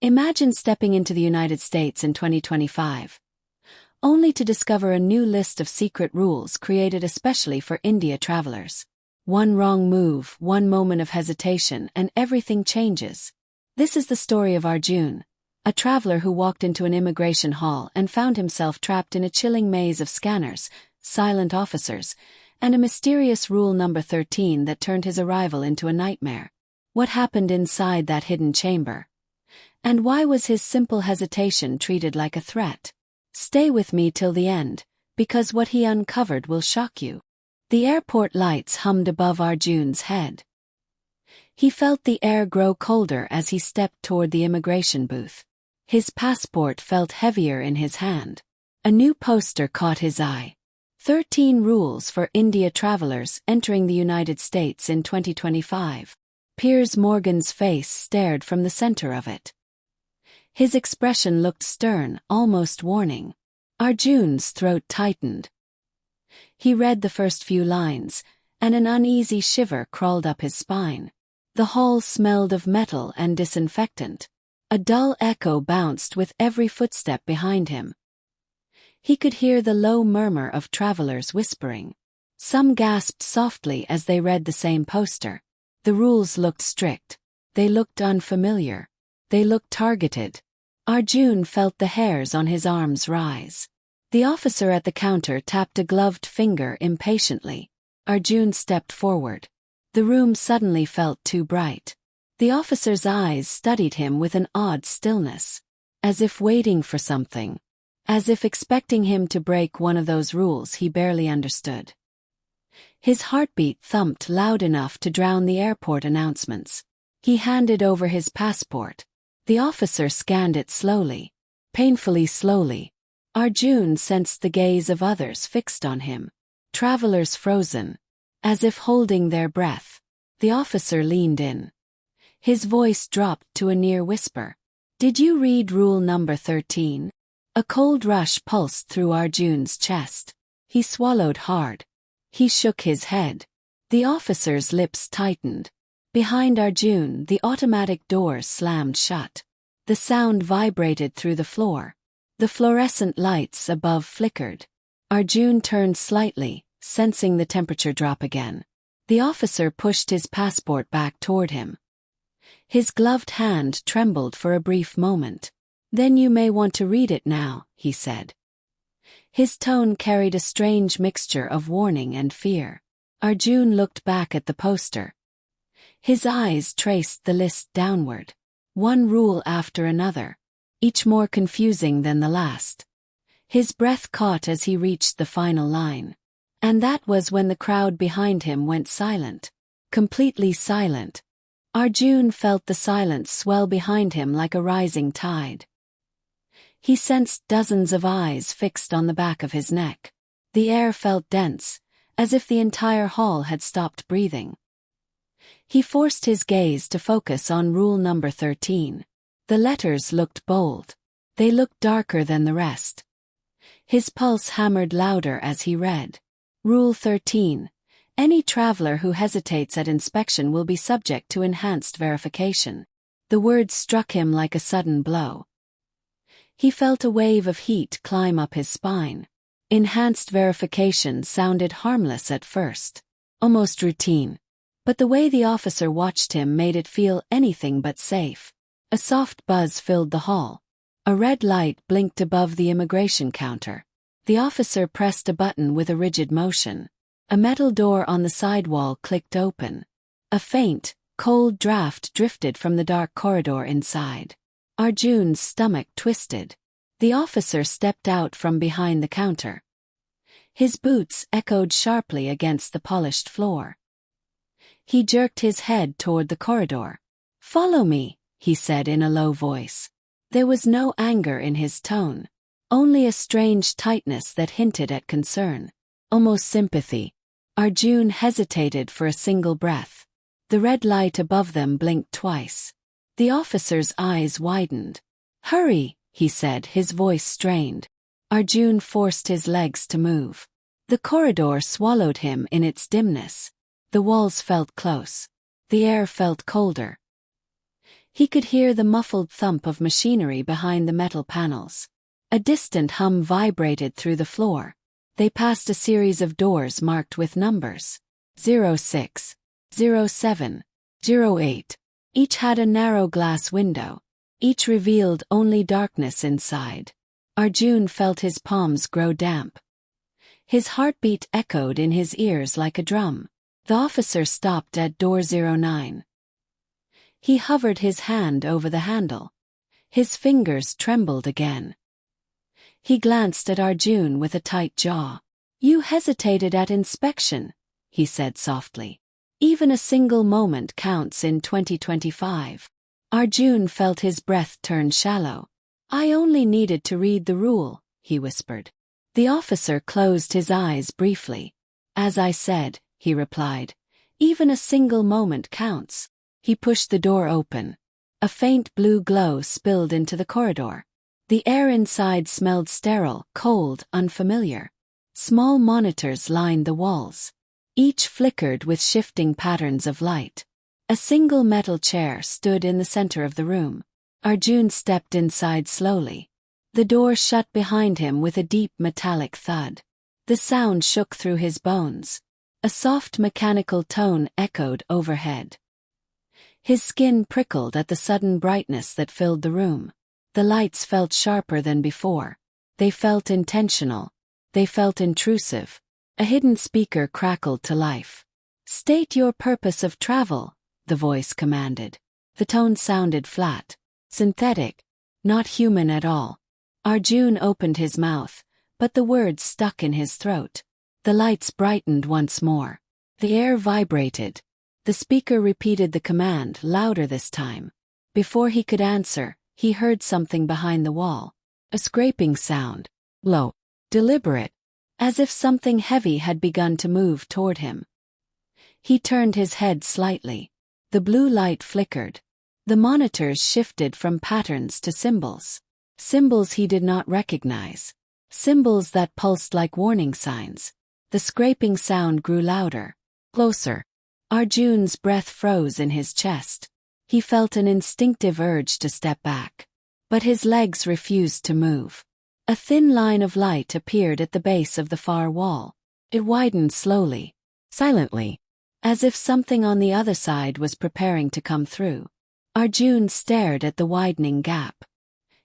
Imagine stepping into the United States in 2025, only to discover a new list of secret rules created especially for India travelers. One wrong move, one moment of hesitation, and everything changes. This is the story of Arjun, a traveler who walked into an immigration hall and found himself trapped in a chilling maze of scanners, silent officers, and a mysterious rule number 13 that turned his arrival into a nightmare. What happened inside that hidden chamber? And why was his simple hesitation treated like a threat? Stay with me till the end, because what he uncovered will shock you. The airport lights hummed above Arjun's head. He felt the air grow colder as he stepped toward the immigration booth. His passport felt heavier in his hand. A new poster caught his eye. 13 Rules for India Travelers Entering the United States in 2025. Piers Morgan's face stared from the center of it. His expression looked stern, almost warning. Arjun's throat tightened. He read the first few lines, and an uneasy shiver crawled up his spine. The hall smelled of metal and disinfectant. A dull echo bounced with every footstep behind him. He could hear the low murmur of travelers whispering. Some gasped softly as they read the same poster. The rules looked strict. They looked unfamiliar. They looked targeted. Arjun felt the hairs on his arms rise. The officer at the counter tapped a gloved finger impatiently. Arjun stepped forward. The room suddenly felt too bright. The officer's eyes studied him with an odd stillness, as if waiting for something, as if expecting him to break one of those rules he barely understood. His heartbeat thumped loud enough to drown the airport announcements. He handed over his passport. The officer scanned it slowly, painfully slowly. Arjun sensed the gaze of others fixed on him. Travelers frozen, as if holding their breath. The officer leaned in. His voice dropped to a near whisper. "Did you read rule number 13? A cold rush pulsed through Arjun's chest. He swallowed hard. He shook his head. The officer's lips tightened. Behind Arjun, the automatic doors slammed shut. The sound vibrated through the floor. The fluorescent lights above flickered. Arjun turned slightly, sensing the temperature drop again. The officer pushed his passport back toward him. His gloved hand trembled for a brief moment. "Then you may want to read it now," he said. His tone carried a strange mixture of warning and fear. Arjun looked back at the poster. His eyes traced the list downward. One rule after another, each more confusing than the last. His breath caught as he reached the final line. And that was when the crowd behind him went silent. Completely silent. Arjun felt the silence swell behind him like a rising tide. He sensed dozens of eyes fixed on the back of his neck. The air felt dense, as if the entire hall had stopped breathing. He forced his gaze to focus on rule number 13. The letters looked bold. They looked darker than the rest. His pulse hammered louder as he read. Rule 13. Any traveler who hesitates at inspection will be subject to enhanced verification. The words struck him like a sudden blow. He felt a wave of heat climb up his spine. Enhanced verification sounded harmless at first, almost routine. But the way the officer watched him made it feel anything but safe. A soft buzz filled the hall. A red light blinked above the immigration counter. The officer pressed a button with a rigid motion. A metal door on the side wall clicked open. A faint, cold draft drifted from the dark corridor inside. Arjun's stomach twisted. The officer stepped out from behind the counter. His boots echoed sharply against the polished floor. He jerked his head toward the corridor. "Follow me," he said in a low voice. There was no anger in his tone, only a strange tightness that hinted at concern, almost sympathy. Arjun hesitated for a single breath. The red light above them blinked twice. The officer's eyes widened. "Hurry," he said, his voice strained. Arjun forced his legs to move. The corridor swallowed him in its dimness. The walls felt close. The air felt colder. He could hear the muffled thump of machinery behind the metal panels. A distant hum vibrated through the floor. They passed a series of doors marked with numbers. 06, 07, 08. Each had a narrow glass window. Each revealed only darkness inside. Arjun felt his palms grow damp. His heartbeat echoed in his ears like a drum. The officer stopped at door 09. He hovered his hand over the handle. His fingers trembled again. He glanced at Arjun with a tight jaw. "You hesitated at inspection," he said softly. "Even a single moment counts in 2025. Arjun felt his breath turn shallow. "I only needed to read the rule," he whispered. The officer closed his eyes briefly. "As I said," he replied, "even a single moment counts." He pushed the door open. A faint blue glow spilled into the corridor. The air inside smelled sterile, cold, unfamiliar. Small monitors lined the walls. Each flickered with shifting patterns of light. A single metal chair stood in the center of the room. Arjun stepped inside slowly. The door shut behind him with a deep metallic thud. The sound shook through his bones. A soft mechanical tone echoed overhead. His skin prickled at the sudden brightness that filled the room. The lights felt sharper than before. They felt intentional. They felt intrusive. A hidden speaker crackled to life. "State your purpose of travel," the voice commanded. The tone sounded flat, synthetic, not human at all. Arjun opened his mouth, but the words stuck in his throat. The lights brightened once more. The air vibrated. The speaker repeated the command, louder this time. Before he could answer, he heard something behind the wall. A scraping sound. Low. Deliberate. As if something heavy had begun to move toward him. He turned his head slightly. The blue light flickered. The monitors shifted from patterns to symbols. Symbols he did not recognize. Symbols that pulsed like warning signs. The scraping sound grew louder. Closer. Arjun's breath froze in his chest. He felt an instinctive urge to step back. But his legs refused to move. A thin line of light appeared at the base of the far wall. It widened slowly, silently, as if something on the other side was preparing to come through. Arjun stared at the widening gap.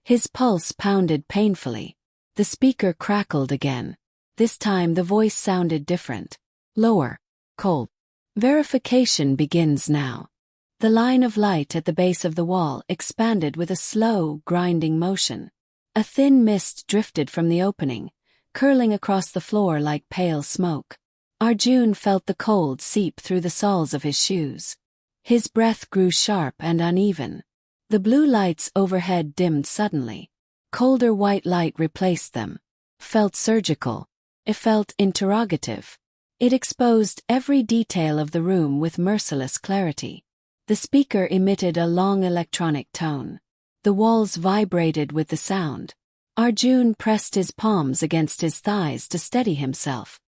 His pulse pounded painfully. The speaker crackled again. This time the voice sounded different. Lower. Cold. "Verification begins now." The line of light at the base of the wall expanded with a slow, grinding motion. A thin mist drifted from the opening, curling across the floor like pale smoke. Arjun felt the cold seep through the soles of his shoes. His breath grew sharp and uneven. The blue lights overhead dimmed suddenly. Colder white light replaced them. Felt surgical. It felt interrogative. It exposed every detail of the room with merciless clarity. The speaker emitted a long electronic tone. The walls vibrated with the sound. Arjun pressed his palms against his thighs to steady himself.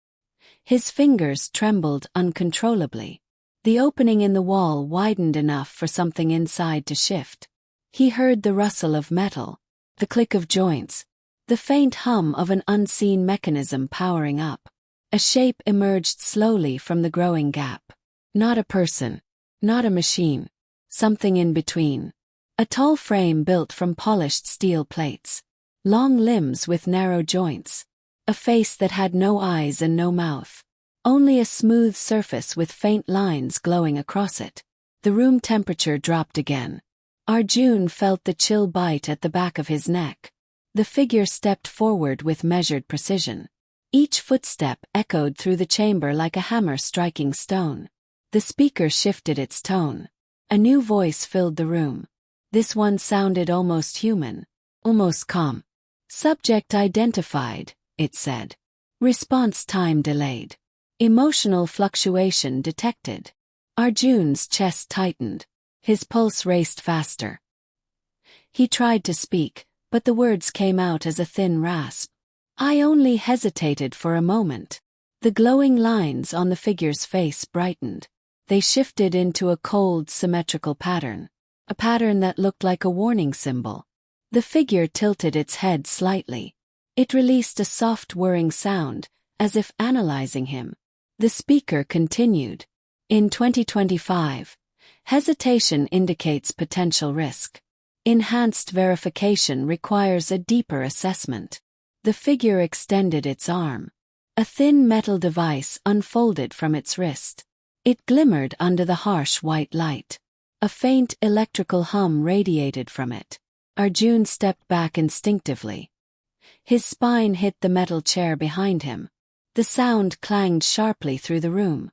His fingers trembled uncontrollably. The opening in the wall widened enough for something inside to shift. He heard the rustle of metal, the click of joints, the faint hum of an unseen mechanism powering up. A shape emerged slowly from the growing gap. Not a person, not a machine, something in between. A tall frame built from polished steel plates. Long limbs with narrow joints. A face that had no eyes and no mouth. Only a smooth surface with faint lines glowing across it. The room temperature dropped again. Arjun felt the chill bite at the back of his neck. The figure stepped forward with measured precision. Each footstep echoed through the chamber like a hammer striking stone. The speaker shifted its tone. A new voice filled the room. This one sounded almost human, almost calm. "Subject identified," it said. "Response time delayed. Emotional fluctuation detected." Arjun's chest tightened. His pulse raced faster. He tried to speak, but the words came out as a thin rasp. "I only hesitated for a moment." The glowing lines on the figure's face brightened. They shifted into a cold, symmetrical pattern. a pattern that looked like a warning symbol. The figure tilted its head slightly. It released a soft whirring sound, as if analyzing him. The speaker continued. In 2025, hesitation indicates potential risk. Enhanced verification requires a deeper assessment. The figure extended its arm. A thin metal device unfolded from its wrist. It glimmered under the harsh white light. A faint electrical hum radiated from it. Arjun stepped back instinctively. His spine hit the metal chair behind him. The sound clanged sharply through the room.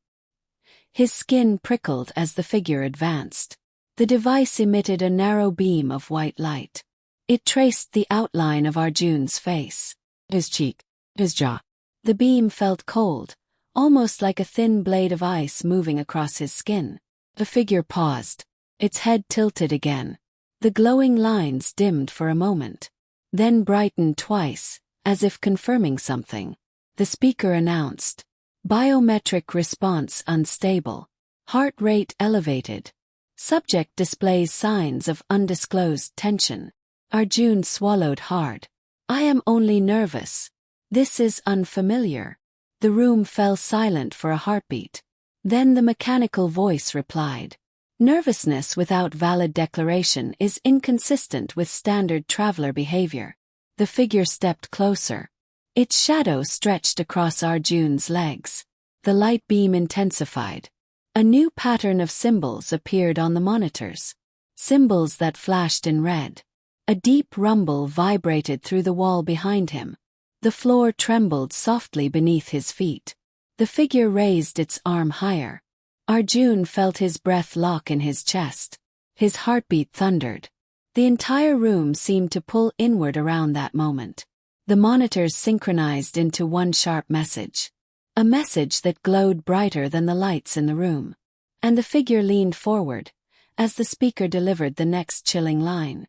His skin prickled as the figure advanced. The device emitted a narrow beam of white light. It traced the outline of Arjun's face. His cheek. His jaw. The beam felt cold, almost like a thin blade of ice moving across his skin. The figure paused. Its head tilted again. The glowing lines dimmed for a moment, then brightened twice, as if confirming something. The speaker announced, "Biometric response unstable. Heart rate elevated. Subject displays signs of undisclosed tension." Arjun swallowed hard. "I am only nervous. This is unfamiliar." The room fell silent for a heartbeat. Then the mechanical voice replied, "Nervousness without valid declaration is inconsistent with standard traveler behavior." The figure stepped closer. Its shadow stretched across Arjun's legs. The light beam intensified. A new pattern of symbols appeared on the monitors. Symbols that flashed in red. A deep rumble vibrated through the wall behind him. The floor trembled softly beneath his feet. The figure raised its arm higher. Arjun felt his breath lock in his chest. His heartbeat thundered. The entire room seemed to pull inward around that moment. The monitors synchronized into one sharp message. A message that glowed brighter than the lights in the room. And the figure leaned forward, as the speaker delivered the next chilling line.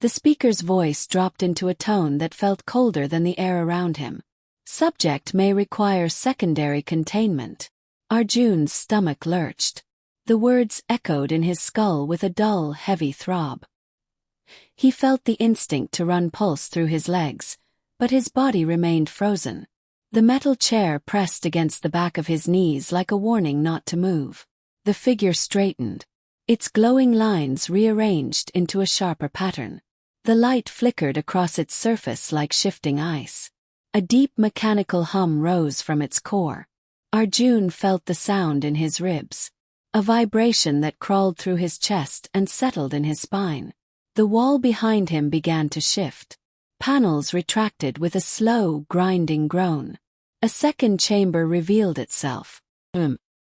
The speaker's voice dropped into a tone that felt colder than the air around him. "Subject may require secondary containment." Arjun's stomach lurched. The words echoed in his skull with a dull, heavy throb. He felt the instinct to run pulse through his legs, but his body remained frozen. The metal chair pressed against the back of his knees like a warning not to move. The figure straightened. Its glowing lines rearranged into a sharper pattern. The light flickered across its surface like shifting ice. A deep mechanical hum rose from its core. Arjun felt the sound in his ribs. A vibration that crawled through his chest and settled in his spine. The wall behind him began to shift. Panels retracted with a slow, grinding groan. A second chamber revealed itself.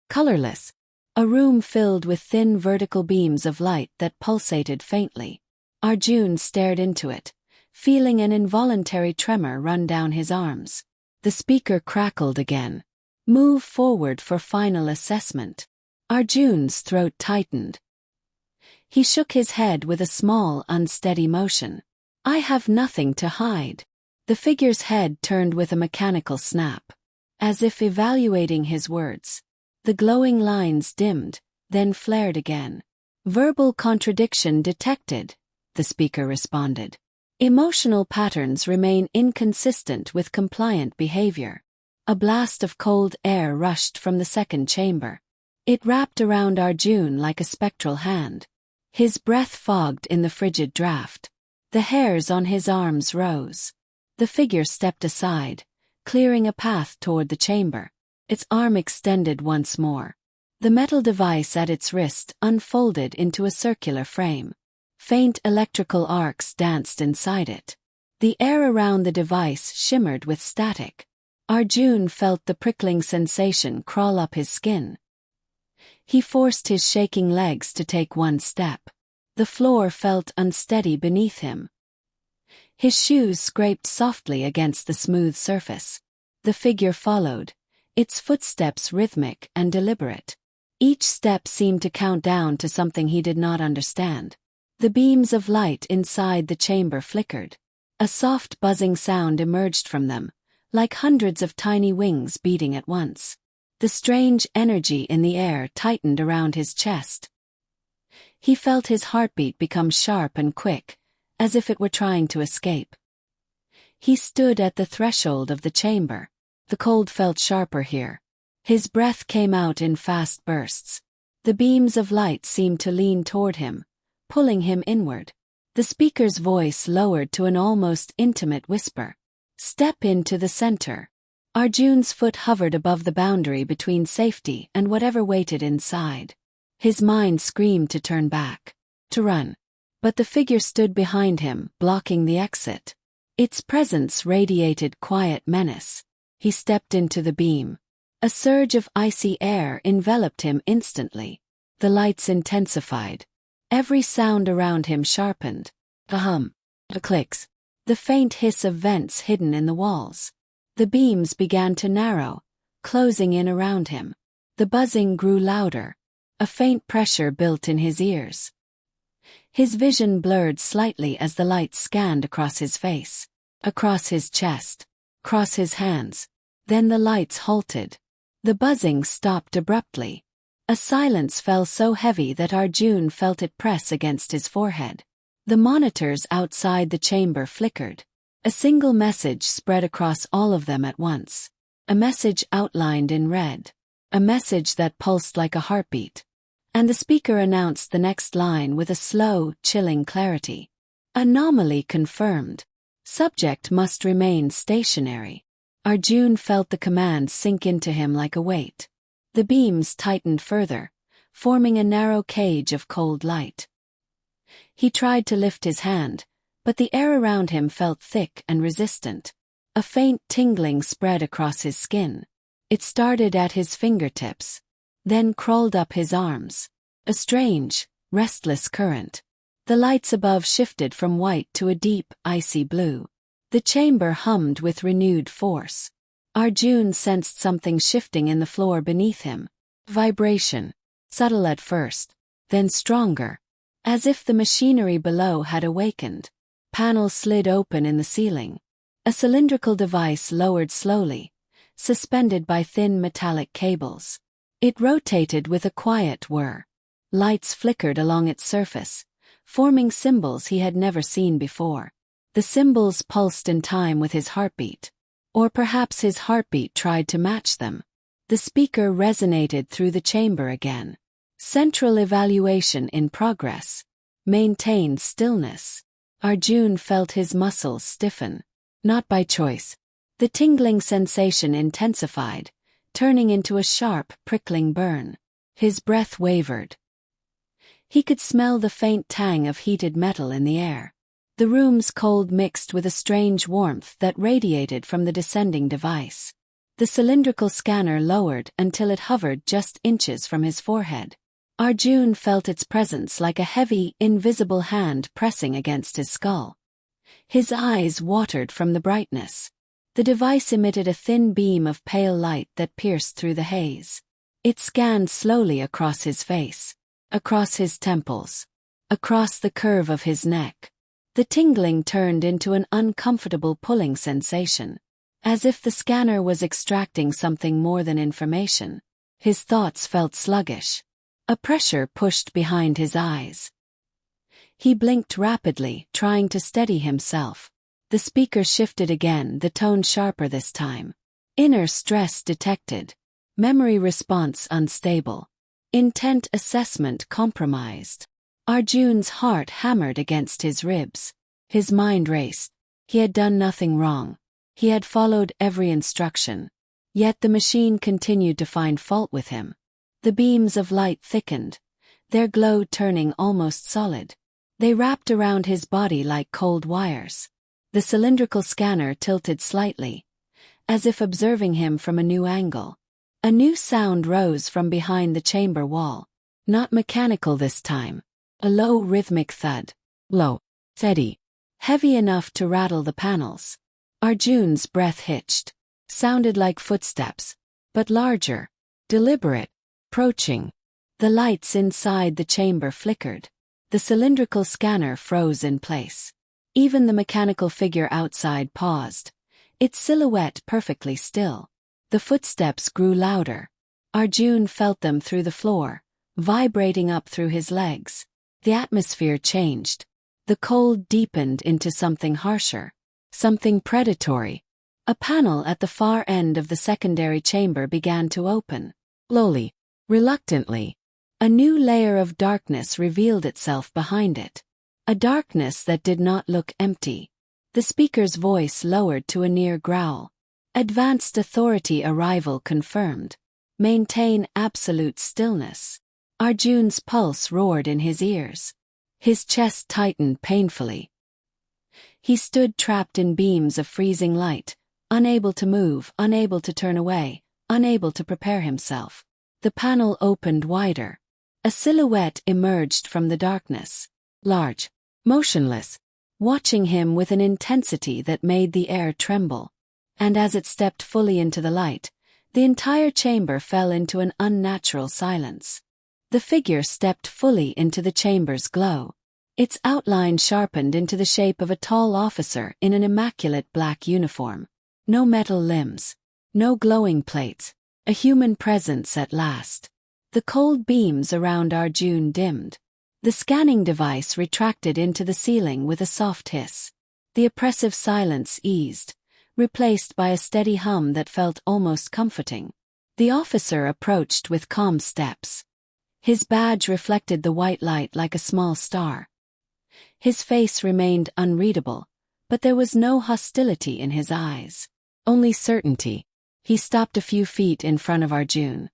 Colorless. A room filled with thin vertical beams of light that pulsated faintly. Arjun stared into it, feeling an involuntary tremor run down his arms. The speaker crackled again. "Move forward for final assessment." Arjun's throat tightened. He shook his head with a small, unsteady motion. "I have nothing to hide." The figure's head turned with a mechanical snap, as if evaluating his words. The glowing lines dimmed, then flared again. "Verbal contradiction detected," the speaker responded. "Emotional patterns remain inconsistent with compliant behavior." A blast of cold air rushed from the second chamber. It wrapped around Arjun like a spectral hand. His breath fogged in the frigid draft. The hairs on his arms rose. The figure stepped aside, clearing a path toward the chamber. Its arm extended once more. The metal device at its wrist unfolded into a circular frame. Faint electrical arcs danced inside it. The air around the device shimmered with static. Arjun felt the prickling sensation crawl up his skin. He forced his shaking legs to take one step. The floor felt unsteady beneath him. His shoes scraped softly against the smooth surface. The figure followed, its footsteps rhythmic and deliberate. Each step seemed to count down to something he did not understand. The beams of light inside the chamber flickered. A soft buzzing sound emerged from them, like hundreds of tiny wings beating at once. The strange energy in the air tightened around his chest. He felt his heartbeat become sharp and quick, as if it were trying to escape. He stood at the threshold of the chamber. The cold felt sharper here. His breath came out in fast bursts. The beams of light seemed to lean toward him, pulling him inward. The speaker's voice lowered to an almost intimate whisper. "Step into the center." Arjun's foot hovered above the boundary between safety and whatever waited inside. His mind screamed to turn back, to run. But the figure stood behind him, blocking the exit. Its presence radiated quiet menace. He stepped into the beam. A surge of icy air enveloped him instantly. The lights intensified. Every sound around him sharpened. The hum, the clicks, the faint hiss of vents hidden in the walls. The beams began to narrow, closing in around him. The buzzing grew louder. A faint pressure built in his ears. His vision blurred slightly as the light scanned across his face, across his chest, across his hands. Then the lights halted. The buzzing stopped abruptly. A silence fell so heavy that Arjun felt it press against his forehead. The monitors outside the chamber flickered. A single message spread across all of them at once. A message outlined in red. A message that pulsed like a heartbeat. And the speaker announced the next line with a slow, chilling clarity. "Anomaly confirmed. Subject must remain stationary." Arjun felt the command sink into him like a weight. The beams tightened further, forming a narrow cage of cold light. He tried to lift his hand, but the air around him felt thick and resistant. A faint tingling spread across his skin. It started at his fingertips, then crawled up his arms. A strange, restless current. The lights above shifted from white to a deep, icy blue. The chamber hummed with renewed force. Arjun sensed something shifting in the floor beneath him. Vibration. Subtle at first, then stronger. As if the machinery below had awakened. Panels slid open in the ceiling. A cylindrical device lowered slowly, suspended by thin metallic cables. It rotated with a quiet whir. Lights flickered along its surface, forming symbols he had never seen before. The symbols pulsed in time with his heartbeat. Or perhaps his heartbeat tried to match them. The speaker resonated through the chamber again. Central evaluation in progress. Maintain stillness. Arjun felt his muscles stiffen. Not by choice. The tingling sensation intensified, turning into a sharp, prickling burn. His breath wavered. He could smell the faint tang of heated metal in the air. The room's cold mixed with a strange warmth that radiated from the descending device. The cylindrical scanner lowered until it hovered just inches from his forehead. Arjun felt its presence like a heavy, invisible hand pressing against his skull. His eyes watered from the brightness. The device emitted a thin beam of pale light that pierced through the haze. It scanned slowly across his face, across his temples, across the curve of his neck. The tingling turned into an uncomfortable pulling sensation, as if the scanner was extracting something more than information. His thoughts felt sluggish. A pressure pushed behind his eyes. He blinked rapidly, trying to steady himself. The speaker shifted again, the tone sharper this time. Inner stress detected. Memory response unstable. Intent assessment compromised. Arjun's heart hammered against his ribs. His mind raced. He had done nothing wrong. He had followed every instruction. Yet the machine continued to find fault with him. The beams of light thickened, their glow turning almost solid. They wrapped around his body like cold wires. The cylindrical scanner tilted slightly, as if observing him from a new angle. A new sound rose from behind the chamber wall. Not mechanical this time. A low rhythmic thud. Low, steady, heavy enough to rattle the panels. Arjun's breath hitched. Sounded like footsteps, but larger, deliberate. Approaching. The lights inside the chamber flickered. The cylindrical scanner froze in place. Even the mechanical figure outside paused, its silhouette perfectly still. The footsteps grew louder. Arjun felt them through the floor, vibrating up through his legs. The atmosphere changed. The cold deepened into something harsher, something predatory. A panel at the far end of the secondary chamber began to open. Slowly, reluctantly, a new layer of darkness revealed itself behind it. A darkness that did not look empty. The speaker's voice lowered to a near growl. Advanced authority arrival confirmed. Maintain absolute stillness. Arjun's pulse roared in his ears. His chest tightened painfully. He stood trapped in beams of freezing light, unable to move, unable to turn away, unable to prepare himself. The panel opened wider. A silhouette emerged from the darkness. Large, motionless, watching him with an intensity that made the air tremble. And as it stepped fully into the light, the entire chamber fell into an unnatural silence. The figure stepped fully into the chamber's glow. Its outline sharpened into the shape of a tall officer in an immaculate black uniform. No metal limbs. No glowing plates. A human presence at last. The cold beams around Arjun dimmed. The scanning device retracted into the ceiling with a soft hiss. The oppressive silence eased, replaced by a steady hum that felt almost comforting. The officer approached with calm steps. His badge reflected the white light like a small star. His face remained unreadable, but there was no hostility in his eyes. Only certainty. He stopped a few feet in front of Arjun.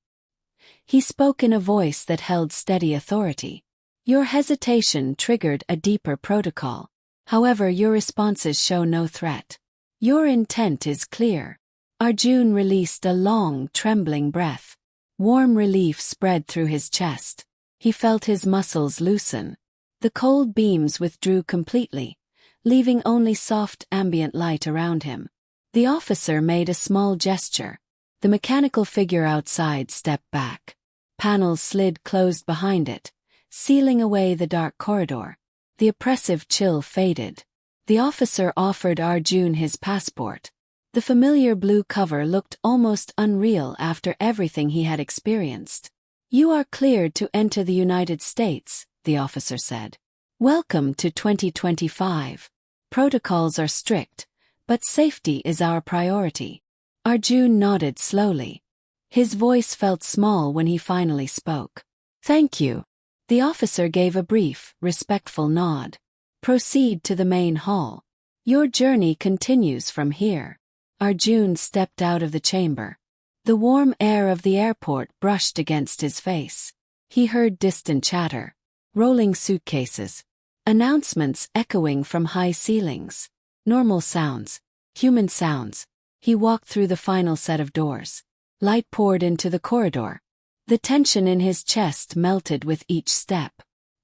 He spoke in a voice that held steady authority. Your hesitation triggered a deeper protocol. However, your responses show no threat. Your intent is clear. Arjun released a long, trembling breath. Warm relief spread through his chest. He felt his muscles loosen. The cold beams withdrew completely, leaving only soft ambient light around him. The officer made a small gesture. The mechanical figure outside stepped back. Panels slid closed behind it, sealing away the dark corridor. The oppressive chill faded. The officer offered Arjun his passport. The familiar blue cover looked almost unreal after everything he had experienced. You are cleared to enter the United States, the officer said. Welcome to 2025. Protocols are strict, but safety is our priority. Arjun nodded slowly. His voice felt small when he finally spoke. Thank you. The officer gave a brief, respectful nod. Proceed to the main hall. Your journey continues from here. Arjun stepped out of the chamber. The warm air of the airport brushed against his face. He heard distant chatter, rolling suitcases, announcements echoing from high ceilings. Normal sounds, human sounds. He walked through the final set of doors. Light poured into the corridor. The tension in his chest melted with each step.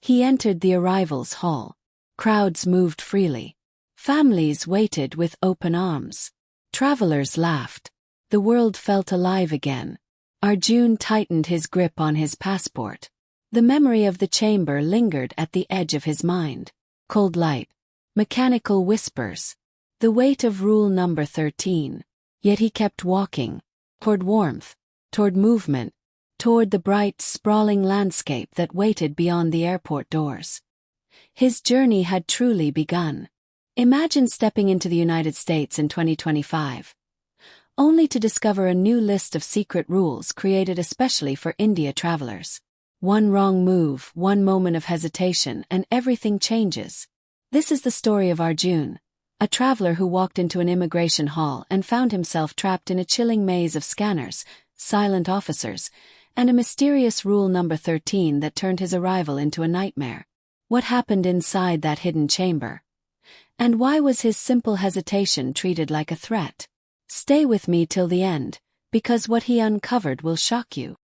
He entered the arrivals hall. Crowds moved freely. Families waited with open arms. Travelers laughed. The world felt alive again. Arjun tightened his grip on his passport. The memory of the chamber lingered at the edge of his mind. Cold light. Mechanical whispers. The weight of rule number 13. Yet he kept walking. Toward warmth. Toward movement. Toward the bright, sprawling landscape that waited beyond the airport doors. His journey had truly begun. Imagine stepping into the United States in 2025, only to discover a new list of secret rules created especially for India travelers. One wrong move, one moment of hesitation, and everything changes. This is the story of Arjun, a traveler who walked into an immigration hall and found himself trapped in a chilling maze of scanners, silent officers, and a mysterious rule number 13 that turned his arrival into a nightmare. What happened inside that hidden chamber? And why was his simple hesitation treated like a threat? Stay with me till the end, because what he uncovered will shock you.